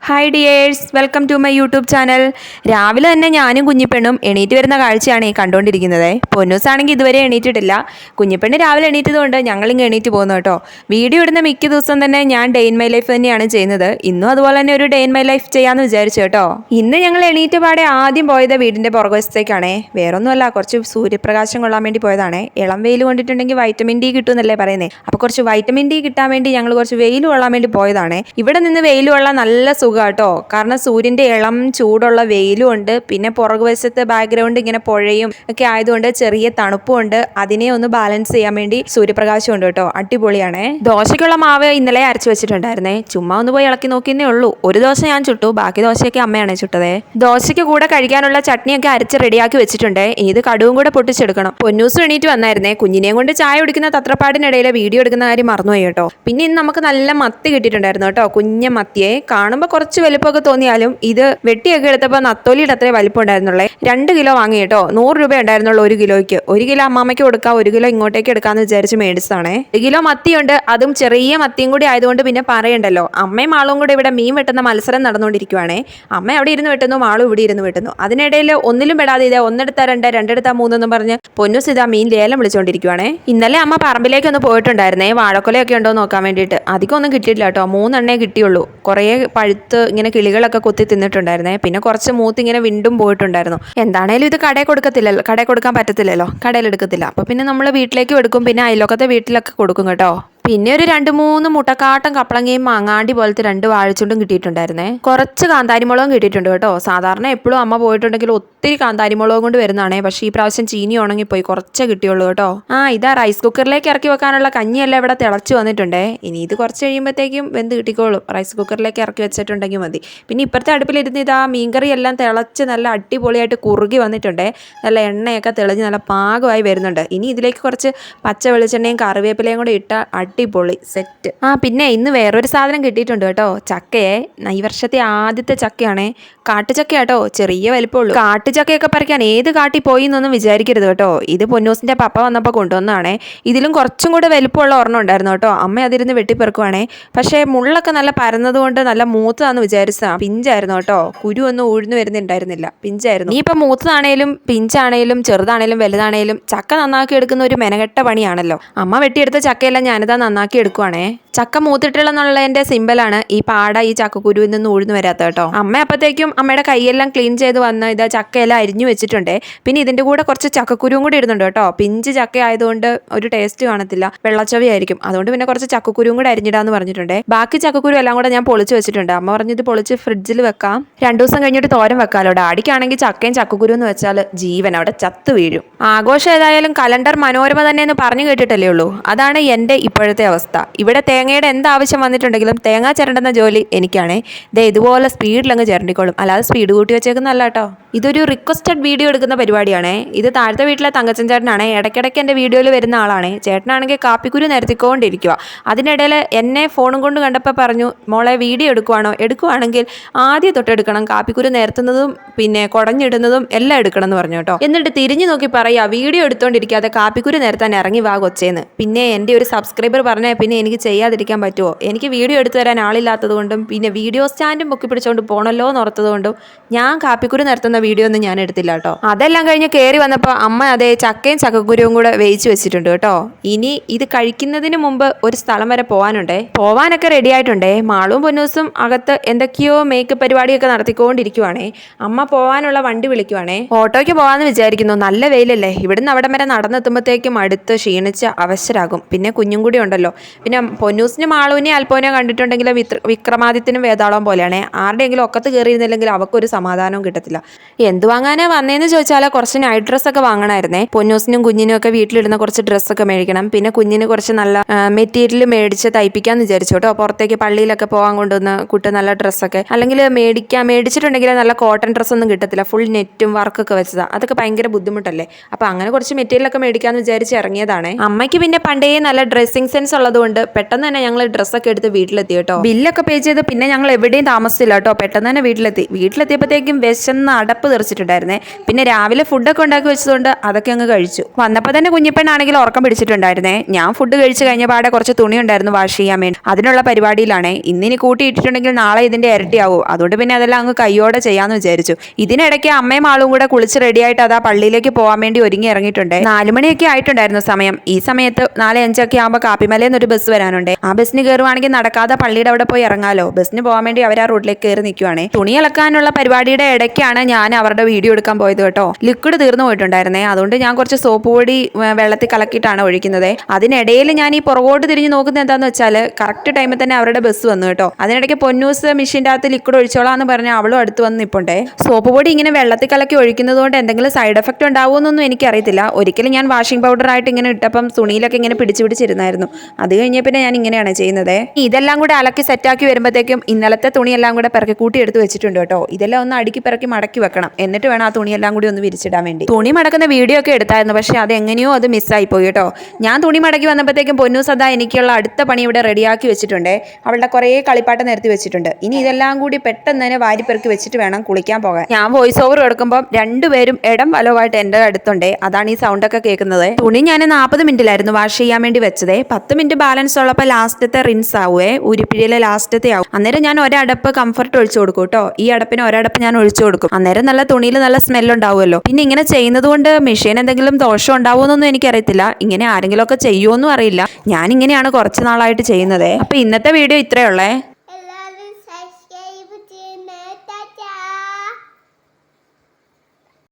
Hi dears, welcome to my YouTube channel. രാവിലെ തന്നെ ഞാനും കുഞ്ഞിപ്പെണ്ണും എണീറ്റ് വരുന്ന കാഴ്ചയാണ് ഈ കണ്ടുകൊണ്ടിരിക്കുന്നത്. പൊന്നൂസാണെങ്കിൽ ഇതുവരെ എണീറ്റിട്ടില്ല. കുഞ്ഞിപ്പെണ്ണ് രാവിലെ എണീറ്റതുകൊണ്ട് ഞങ്ങളിങ്ങ് എണീറ്റ് പോകുന്നു കേട്ടോ. വീഡിയോ ഇടുന്ന മിക്ക ദിവസം തന്നെ ഞാൻ ഡേ ഇൻ മൈ ലൈഫ് തന്നെയാണ് ചെയ്യുന്നത്. ഇന്നും അതുപോലെ തന്നെ ഒരു ഡേ ഇൻ മൈ ലൈഫ് ചെയ്യാമെന്ന് വിചാരിച്ചു കേട്ടോ. ഇന്ന് ഞങ്ങൾ എണീറ്റ് പാടെ ആദ്യം പോയത് വീടിൻ്റെ പുറകുവശത്തേക്കാണേ. വേറൊന്നുമല്ല, കുറച്ച് സൂര്യപ്രകാശം കൊള്ളാൻ വേണ്ടി പോയതാണേ. ഇളം വെയിൽ കൊണ്ടിട്ടുണ്ടെങ്കിൽ വൈറ്റമിൻ ഡി കിട്ടുമെന്നല്ലേ പറയുന്നത്. അപ്പോൾ കുറച്ച് വൈറ്റമിൻ ഡി കിട്ടാൻ വേണ്ടി ഞങ്ങൾ കുറച്ച് വെയിൽ കൊള്ളാൻ വേണ്ടി പോയതാണേ. ഇവിടെ നിന്ന് വെയിൽ കൊള്ളാൻ നല്ല കേട്ടോ. കാരണം സൂര്യന്റെ ഇളം ചൂടുള്ള വെയിലും ഉണ്ട്, പിന്നെ പുറകുവശത്ത് ബാക്ക്ഗ്രൗണ്ട് ഇങ്ങനെ പുഴയും ഒക്കെ ആയതുകൊണ്ട് ചെറിയ തണുപ്പും ഉണ്ട്. അതിനെ ഒന്ന് ബാലൻസ് ചെയ്യാൻ വേണ്ടി സൂര്യപ്രകാശം ഉണ്ട് കേട്ടോ. അടിപൊളിയാണേ. ദോശയ്ക്കുള്ള മാവ് ഇന്നലെ അരച്ചു വെച്ചിട്ടുണ്ടായിരുന്നേ. ചുമ്മാ ഒന്ന് പോയി ഇളക്കി നോക്കിയെന്നേ ഉള്ളൂ. ഒരു ദോശ ഞാൻ ചുട്ടു, ബാക്കി ദോശയൊക്കെ അമ്മയാണ് ചുട്ടതേ. ദോശയ്ക്ക് കൂടെ കഴിക്കാനുള്ള ചട്നിയൊക്കെ അരച്ച് റെഡിയാക്കി വെച്ചിട്ടുണ്ട്. ഇത് കടുവും കൂടെ പൊട്ടിച്ചെടുക്കണം. പൊന്നൂസ് എണീറ്റ് വന്നായിരുന്നേ. കുഞ്ഞിനെയും കൊണ്ട് ചായ കുടിക്കുന്ന തത്രപ്പാടിനിടയിൽ വീഡിയോ എടുക്കുന്ന കാര്യം മറന്നുപോയി കേട്ടോ. പിന്നെ ഇന്ന് നമുക്ക് നല്ല മത്തി കിട്ടിയിട്ടുണ്ടായിരുന്നു കേട്ടോ. കുഞ്ഞ മത്തിയെ കാണുമ്പോൾ കുറച്ച് വലിപ്പമൊക്കെ തോന്നിയാലും ഇത് വെട്ടിയൊക്കെ എടുത്തപ്പോൾ നത്തോലിയുടെ അത്രേ വലിപ്പം ഉണ്ടായിരുന്നുള്ളേ. 2 കിലോ വാങ്ങി കേട്ടോ. 100 രൂപ ഉണ്ടായിരുന്നുള്ളൂ 1 കിലോയ്ക്ക്. 1 കിലോ അമ്മാമ്മയ്ക്ക് കൊടുക്കാം, 1 കിലോ ഇങ്ങോട്ടേക്ക് എടുക്കാമെന്ന് വിചാരിച്ച് മേടിച്ചതാണേ. 1 കിലോ മത്തിയുണ്ട്, അതും ചെറിയ മത്തിയും കൂടി ആയതുകൊണ്ട് പിന്നെ പറയണ്ടല്ലോ. അമ്മയും മാളും കൂടെ ഇവിടെ മീൻ വെട്ടുന്ന മത്സരം നടന്നുകൊണ്ടിരിക്കുവാണേ. അമ്മ അവിടെ ഇരുന്ന് വെട്ടുന്നു, മാളും ഇവിടെ ഇരുന്ന് വെട്ടുന്നു. അതിനിടയിൽ ഒന്നിലും പെടാതെ ഇതേ 1 എടുത്താൽ 2, 2 എടുത്താൽ 3 എന്നും പറഞ്ഞ് പൊന്നൂസ് ഇതാ മീൻ ലേലം വിളിച്ചുകൊണ്ടിരിക്കുവാണേ. ഇന്നലെ അമ്മ പറമ്പിലേക്ക് ഒന്ന് പോയിട്ടുണ്ടായിരുന്നേ, വാഴക്കൊലയൊക്കെ ഉണ്ടോ നോക്കാൻ വേണ്ടിയിട്ട്. അധികം ഒന്നും കിട്ടിയിട്ടില്ല കേട്ടോ. 3 എണ്ണേ കിട്ടിയുള്ളൂ. കുറേ പഴുത്ത് ഇങ്ങനെ കിളികളൊക്കെ കൊത്തി തിന്നിട്ടുണ്ടായിരുന്നേ. പിന്നെ കുറച്ച് മൂത്ത് ഇങ്ങനെ വിണ്ടും പോയിട്ടുണ്ടായിരുന്നു. എന്താണേലും ഇത് കടയിൽ കൊടുക്കത്തില്ലല്ലോ, കടയിൽ കൊടുക്കാൻ പറ്റത്തില്ലല്ലോ, കടയിൽ എടുക്കത്തില്ല. അപ്പോൾ പിന്നെ നമ്മൾ വീട്ടിലേക്ക് എടുക്കും, പിന്നെ അയൽവക്കത്തെ വീട്ടിലൊക്കെ കൊടുക്കും കേട്ടോ. പിന്നെ ഒരു 2-3 മുട്ടക്കാട്ടം കപ്പളങ്ങയും മാങ്ങാണ്ടി പോലത്തെ 2 വാഴച്ചുണ്ടും കിട്ടിയിട്ടുണ്ടായിരുന്നേ. കുറച്ച് കാന്താരിമുളകും കിട്ടിയിട്ടുണ്ട് കേട്ടോ. സാധാരണ എപ്പോഴും അമ്മ പോയിട്ടുണ്ടെങ്കിൽ ഒത്തിരി കാന്താരിമുളകും കൊണ്ട് വരുന്നതാണേ. പക്ഷേ ഈ പ്രാവശ്യം ചീനി ഉണങ്ങിപ്പോയി, കുറച്ചേ കിട്ടിയുള്ളൂ കേട്ടോ. ഇതാ റൈസ് കുക്കറിലേക്ക് ഇറക്കി വെക്കാനുള്ള കഞ്ഞിയെല്ലാം ഇവിടെ തിളച്ച് വന്നിട്ടുണ്ടേ. ഇനി ഇത് കുറച്ച് കഴിയുമ്പോഴത്തേക്കും വെന്ത് കിട്ടിക്കോളും. റൈസ് കുക്കറിലേക്ക് ഇറക്കി വെച്ചിട്ടുണ്ടെങ്കിൽ മതി. പിന്നെ ഇപ്പുറത്തെ അടുപ്പിലിരുന്ന് ഇതാ മീൻകറി എല്ലാം തിളച്ച് നല്ല അടിപൊളിയായിട്ട് കുറുകി വന്നിട്ടുണ്ടേ. നല്ല എണ്ണയൊക്കെ തെളിഞ്ഞ് നല്ല പാകമായി വരുന്നുണ്ട്. ഇനി ഇതിലേക്ക് കുറച്ച് പച്ച വെളിച്ചെണ്ണയും കറിവേപ്പിലയും കൂടെ ഇട്ട അടിപൊളി സെറ്റ്. പിന്നെ ഇന്ന് വേറൊരു സാധനം കിട്ടിയിട്ടുണ്ട് കേട്ടോ. ചക്കയെ. ഈ വർഷത്തെ ആദ്യത്തെ ചക്കയാണേ. കാട്ടുചക്ക കേട്ടോ. ചെറിയ വലിപ്പമുള്ളൂ. കാട്ടുചക്കയൊക്കെ പറിക്കാൻ ഏത് കാട്ടിൽ പോയി എന്നൊന്നും വിചാരിക്കരുത് കേട്ടോ. ഇത് പൊന്നൂസിന്റെ പപ്പ വന്നപ്പോൾ കൊണ്ടുവന്നതാണേ. ഇതിലും കുറച്ചും കൂടെ വലിപ്പമുള്ള ഒരെണ്ണം ഉണ്ടായിരുന്നു കേട്ടോ. അമ്മ അതിരുന്ന് വെട്ടിപ്പെറുക്കുവാണേ. പക്ഷേ മുള്ളൊക്കെ നല്ല പരന്നതുകൊണ്ട് നല്ല മൂത്തതാന്ന് വിചാരിച്ചതാ. പിഞ്ചായിരുന്നു കേട്ടോ. കുരു ഒന്നും ഊഴ്ന്നു വരുന്നുണ്ടായിരുന്നില്ല, പിഞ്ചായിരുന്നു. ഇനിയിപ്പോൾ മൂത്തതാണേലും പിഞ്ചാണേലും ചെറുതാണേലും വലുതാണേലും ചക്ക നന്നാക്കി എടുക്കുന്ന ഒരു മെനകെട്ട പണിയാണല്ലോ. അമ്മ വെട്ടിയെടുത്ത ചക്കയെല്ലാം ഞാനിതാ നന്നാക്കി എടുക്കുവാണേ. ചക്ക മൂത്തിട്ടുള്ളെന്നുള്ളതിന്റെ സിമ്പലാണ് ഈ പാട ഈ ചക്കക്കുരുവിൽ നിന്ന് ഊഴ്ന്നു വരാത്ത കേട്ടോ. അമ്മ അപ്പോഴത്തേക്കും അമ്മയുടെ കൈയെല്ലാം ക്ലീൻ ചെയ്ത് വന്ന് ഇതാ ചക്കയെല്ലാം അരിഞ്ഞു വെച്ചിട്ടുണ്ട്. പിന്നെ ഇതിന്റെ കൂടെ കുറച്ച് ചക്കക്കുരുവും കൂടി ഇടുന്നുണ്ട് കേട്ടോ. പിഞ്ച് ചക്ക ആയതുകൊണ്ട് ഒരു ടേസ്റ്റ് കാണത്തില്ല, വെള്ളച്ചവയായിരിക്കും. അതുകൊണ്ട് പിന്നെ കുറച്ച് ചക്കക്കുരുവും കൂടെ അരിഞ്ഞിടാന്ന് പറഞ്ഞിട്ടുണ്ട്. ബാക്കി ചക്കക്കുരു എല്ലാം കൂടെ ഞാൻ പൊളിച്ച് വെച്ചിട്ടുണ്ട്. അമ്മ പറഞ്ഞത് പൊളിച്ച് ഫ്രിഡ്ജിൽ വെക്കാം, 2 ദിവസം കഴിഞ്ഞിട്ട് തോരൻ വെക്കാലോ. ഡാഡിക്കാണെങ്കിൽ ചക്കയും ചക്കക്കുരു എന്ന് വെച്ചാൽ ജീവൻ, അവിടെ ചത്ത് വീഴും. ആഘോഷം ഏതായാലും കലണ്ടർ മനോരമ തന്നെ എന്ന് പറഞ്ഞു കേട്ടിട്ടല്ലേ ഉള്ളൂ. അതാണ് എൻ്റെ ഇപ്പോഴത്തെ അവസ്ഥ. ഇവിടെ തേങ്ങയുടെ എന്താവശ്യം വന്നിട്ടുണ്ടെങ്കിലും തേങ്ങ ചിരണ്ടുന്ന ജോലി എനിക്കാണേ. ഇതുപോലെ സ്പീഡിലങ്ങ് ചിരണ്ടിക്കോളും, അല്ലാതെ സ്പീഡ് കൂട്ടി വെച്ചേക്കുന്നല്ല കേട്ടോ. ഇതൊരു റിക്വസ്റ്റഡ് വീഡിയോ എടുക്കുന്ന പരിപാടിയാണേ. ഇത് താഴത്തെ വീട്ടിലെ തങ്കച്ചൻ ചേട്ടനാണേ. ഇടയ്ക്കിടയ്ക്ക് എൻ്റെ വീഡിയോയിൽ വരുന്ന ആളാണേ. ചേട്ടനാണെങ്കിൽ കാപ്പിക്കുരു നിരത്തിക്കൊണ്ടിരിക്കുക. അതിനിടയിൽ എന്നെ ഫോണും കൊണ്ട് കണ്ടപ്പോൾ പറഞ്ഞു, മോളെ വീഡിയോ എടുക്കുവാണോ? എടുക്കുവാണെങ്കിൽ ആദ്യം തൊട്ടെടുക്കണം, കാപ്പിക്കുരു നിരത്തുന്നതും പിന്നെ കുടഞ്ഞിടുന്നതും എല്ലാം എടുക്കണം എന്ന് പറഞ്ഞു കേട്ടോ. എന്നിട്ട് തിരിഞ്ഞു നോക്കി പറയുക, വീഡിയോ എടുത്തുകൊണ്ടിരിക്കാതെ കാപ്പിക്കുരു നിരത്താൻ ഇറങ്ങി വാ കൊച്ചേന്ന്. പിന്നെ എൻ്റെ ഒരു സബ്സ്ക്രൈബർ പറഞ്ഞാൽ പിന്നെ എനിക്ക് ചെയ്യാതിരിക്കാൻ പറ്റുമോ? എനിക്ക് വീഡിയോ എടുത്തു തരാൻ ആളില്ലാത്തത് കൊണ്ടും പിന്നെ വീഡിയോ സ്റ്റാൻഡും പൊക്കി പിടിച്ചുകൊണ്ട് പോകണല്ലോ എന്ന് ഓർത്തത് കൊണ്ടും ഞാൻ കാപ്പിക്കുരു നിരത്തുന്ന വീഡിയോ ഒന്നും ഞാൻ എടുത്തില്ല കേട്ടോ. അതെല്ലാം കഴിഞ്ഞ് കയറി വന്നപ്പോൾ അമ്മ അതേ ചക്കയും ചക്കക്കുരുവും കൂടെ വേവിച്ച് വെച്ചിട്ടുണ്ട് കേട്ടോ. ഇനി ഇത് കഴിക്കുന്നതിന് മുമ്പ് ഒരു സ്ഥലം വരെ പോകാനുണ്ടേ. പോവാനൊക്കെ റെഡി ആയിട്ടുണ്ടേ. മാളും പൊന്നൂസും അകത്ത് എന്തൊക്കെയോ മേക്കപ്പ് പരിപാടിയൊക്കെ നടത്തിക്കൊണ്ടിരിക്കുവാണേ. അമ്മ പോകാനുള്ള വണ്ടി വിളിക്കുവാണേ. ഓട്ടോയ്ക്ക് പോകാമെന്ന് വിചാരിക്കുന്നു. നല്ല വെയിലല്ലേ. ഇവിടുന്ന് അവിടം വരെ നടന്നെത്തുമ്പോഴത്തേക്കും അടുത്ത് ക്ഷീണിച്ച് അവശരാകും. പിന്നെ കുഞ്ഞും കൂടി ഉണ്ടല്ലോ. പിന്നെ പൊന്നൂസിന് മാളുവിനെ അൽപ്പോനെ കണ്ടിട്ടുണ്ടെങ്കിൽ വിക്രമാദിത്യനും വേതാളം പോലെയാണ്. ആരുടെയെങ്കിലും ഒക്കത്ത് കയറിയിരുന്നില്ലെങ്കിൽ അവക്കൊരു സമാധാനവും കിട്ടത്തില്ല. എന്ത് വാങ്ങാനാ വന്നേന്ന് ചോദിച്ചാൽ കുറച്ച് നൈറ്റ് ഡ്രസ്സൊക്കെ വാങ്ങണമായിരുന്നേ. പൊന്നൂസിനും കുഞ്ഞിനും ഒക്കെ വീട്ടിലിടുന്ന കുറച്ച് ഡ്രസ്സൊക്കെ മേടിക്കണം. പിന്നെ കുഞ്ഞിന് കുറച്ച് നല്ല മെറ്റീരിയൽ മേടിച്ച് തയ്പ്പിക്കാന്ന് വിചാരിച്ചു കേട്ടോ. പുറത്തേക്ക് പള്ളിയിലൊക്കെ പോകാൻ കൊണ്ടുവന്ന് കുട്ടി നല്ല ഡ്രസ്സൊക്കെ അല്ലെങ്കിൽ മേടിച്ചിട്ടുണ്ടെങ്കിൽ നല്ല കോട്ടൺ ഡ്രസ്സൊന്നും കിട്ടത്തില്ല. ഫുൾ നെറ്റും വർക്കൊക്കെ വെച്ചതാണ്. അതൊക്കെ ഭയങ്കര ബുദ്ധിമുട്ടല്ലേ. അപ്പോൾ അങ്ങനെ കുറച്ച് മെറ്റീരിയലൊക്കെ മേടിക്കാമെന്ന് വിചാരിച്ച് ഇറങ്ങിയതാണ്. അമ്മയ്ക്ക് പിന്നെ പണ്ടേ നല്ല ഡ്രസ്സിങ് സെൻസ് ഉള്ളതുകൊണ്ട് പെട്ടെന്ന് തന്നെ ഞങ്ങൾ ഡ്രസ്സൊക്കെ എടുത്ത് വീട്ടിലെത്തി കേട്ടോ. ബില്ലൊക്കെ പേ ചെയ്ത് പിന്നെ ഞങ്ങൾ എവിടെയും താമസിച്ചില്ല കേട്ടോ. പെട്ടെന്ന് തന്നെ വീട്ടിലെത്തിയപ്പോഴത്തേക്കും വിശന്ന് അടപ്പ് തെറിച്ചിട്ടുണ്ടായിരുന്നേ. പിന്നെ രാവിലെ ഫുഡൊക്കെ ഉണ്ടാക്കി വെച്ചതുകൊണ്ട് അതൊക്കെ അങ്ങ് കഴിച്ചു. വന്നപ്പോൾ തന്നെ കുഞ്ഞിപ്പെണ്ണാണെങ്കിൽ ഉറക്കം പിടിച്ചിട്ടുണ്ടായിരുന്നേ. ഞാൻ ഫുഡ് കഴിച്ച് കഴിഞ്ഞ പാടെ കുറച്ച് തുണി ഉണ്ടായിരുന്നു വാഷ് ചെയ്യാൻ വേണ്ടി, അതിനുള്ള പരിപാടിയിലാണേ. ഇന്നിനി കൂട്ടിയിട്ടിട്ടുണ്ടെങ്കിൽ നാളെ ഇതിന്റെ ഇരട്ടിയാവും. അതുകൊണ്ട് പിന്നെ അതെല്ലാം അങ്ങ് കയ്യോടെ ചെയ്യാന്ന് വിചാരിച്ചു. ഇതിനിടയ്ക്ക് അമ്മയും ആളും കൂടെ കുളിച്ച് റെഡിയായിട്ട് അതാ പള്ളിയിലേക്ക് പോകാൻ വേണ്ടി ഒരുങ്ങി ഇറങ്ങിയിട്ടുണ്ട്. 4 മണിയൊക്കെ ആയിട്ടുണ്ടായിരുന്നു സമയം. ഈ സമയത്ത് 4:05 ആകുമ്പോൾ കാപ്പിമലയിൽ ഒരു ബസ് വരാനുണ്ട്. ആ ബസ്സിന് കയറുവാണെങ്കിൽ നടക്കാതെ പള്ളിയുടെ അവിടെ പോയി ഇറങ്ങാലോ. ബസ്സിന് പോകാൻ വേണ്ടി അവർ ആ റോഡിലേക്ക് കയറി നിൽക്കുവാണേ. തുണി ഇളക്കാനുള്ള പരിപാടിയുടെ ഇടയ്ക്കാണ് ഞാൻ അവരുടെ വീഡിയോ എടുക്കാൻ പോയത് കേട്ടോ. ലിക്വിഡ് തീർന്നു പോയിട്ടുണ്ടായിരുന്നേ. അതുകൊണ്ട് ഞാൻ കുറച്ച് സോപ്പ് പൊടി വെള്ളത്തിൽ കലക്കിയിട്ടാണ് ഒഴിക്കുന്നത്. അതിനിടയിൽ ഞാൻ ഈ പുറകോട്ട് തിരിഞ്ഞ് നോക്കുന്നത് എന്താണെന്ന് വെച്ചാൽ കറക്റ്റ് ടൈമിൽ തന്നെ അവരുടെ ബസ് വന്നു കേട്ടോ. അതിനിടയ്ക്ക് പൊന്നൂസ് മെഷീൻ്റെ അകത്ത് ലിക്വിഡ് ഒഴിച്ചോളാന്ന് പറഞ്ഞ് അവളും അടുത്ത് വന്ന് നിൽപ്പുണ്ടേ. സോപ്പ് പൊടി ഇങ്ങനെ വെള്ളത്തിൽ കലക്കി ഒഴിക്കുന്നത് കൊണ്ട് എന്തെങ്കിലും സൈഡ് എഫക്റ്റ് ഉണ്ടാവുമെന്നൊന്നും എനിക്കറിയത്തില്ല. ഒരിക്കലും ഞാൻ വാഷിംഗ് പൗഡറായിട്ട് ഇങ്ങനെ ഇട്ടപ്പം തുണിയിലൊക്കെ ഇങ്ങനെ പിടിച്ചിരുന്നായിരുന്നു. അത് കഴിഞ്ഞ പിന്നെ ഞാൻ ഇങ്ങനെയാണ് ചെയ്യുന്നത്. ഇതെല്ലാം കൂടെ അലക്കി സെറ്റാക്കി വരുമ്പോഴത്തേക്കും ഇന്നലത്തെ തുണിയെല്ലാം കൂടെ പിറക്കി കൂട്ടി എടുത്ത് വെച്ചിട്ടുണ്ട് കേട്ടോ. ഇതെല്ലാം ഒന്ന് അടുക്കി പിറക്കി മടക്കി വെക്കണം. എന്നിട്ട് വേണം ആ തുണിയെല്ലാം കൂടി ഒന്ന് വിരിച്ചിടാൻ വേണ്ടി. തുണി മടക്കുന്ന വീഡിയോ ഒക്കെ എടുത്തായിരുന്നു, പക്ഷേ അത് എങ്ങനെയോ അത് മിസ്സായി പോയി കേട്ടോ. ഞാൻ തുണി മടക്കി വന്നപ്പോഴത്തേക്കും പൊന്നൂസ് അതാ എനിക്കുള്ള അടുത്ത പണി ഇവിടെ റെഡിയാക്കി വെച്ചിട്ടുണ്ട്. അവളുടെ കുറേ കളിപ്പാട്ടം നിരത്തി വെച്ചിട്ടുണ്ട്. ഇനി ഇതെല്ലാം കൂടി പെട്ടെന്ന് തന്നെ വാരിപ്പെറുക്കി വെച്ചിട്ട് വേണം കുളിക്കാൻ പോകാൻ. ഞാൻ വോയിസ് ഓവർ എടുക്കുമ്പോൾ രണ്ടുപേരും ഇടം വലവുമായിട്ട് എൻ്റെ അടുത്തുണ്ട്. അതാണ് ഈ സൗണ്ടൊക്കെ കേൾക്കുന്നത്. തുണി ഞാൻ 40 മിനിറ്റിലായിരുന്നു വാഷ് ചെയ്യാൻ വേണ്ടി വെച്ചത്. 10 മിനിറ്റ് ബാലൻസ് ഉള്ളപ്പോൾ ലാസ്റ്റത്തെ റിൻസ് ആവുമേ, ഉരുപ്പിഴിയിലെ ലാസ്റ്റത്തെ ആവും. അന്നേരം ഞാൻ ഒരടപ്പ് കംഫർട്ട് ഒഴിച്ചു കൊടുക്കും കേട്ടോ. ഈ അടപ്പിന് ഒരടപ്പ് ഞാൻ ഒഴിച്ചു കൊടുക്കും. അന്നേരം നല്ല തുണിയിൽ നല്ല സ്മെല്ലുണ്ടാവുമല്ലോ. പിന്നെ ഇങ്ങനെ ചെയ്യുന്നത് കൊണ്ട് മെഷീൻ എന്തെങ്കിലും ദോഷം ഉണ്ടാവുമെന്നൊന്നും എനിക്കറിയത്തില്ല. ഇങ്ങനെ ആരെങ്കിലും ഒക്കെ ചെയ്യുമോന്നും അറിയില്ല. ഞാൻ ഇങ്ങനെയാണ് കുറച്ച് നാളായിട്ട് ചെയ്യുന്നത്. അപ്പോൾ ഇന്നത്തെ വീഡിയോ ഇത്രയേ ഉള്ളേ.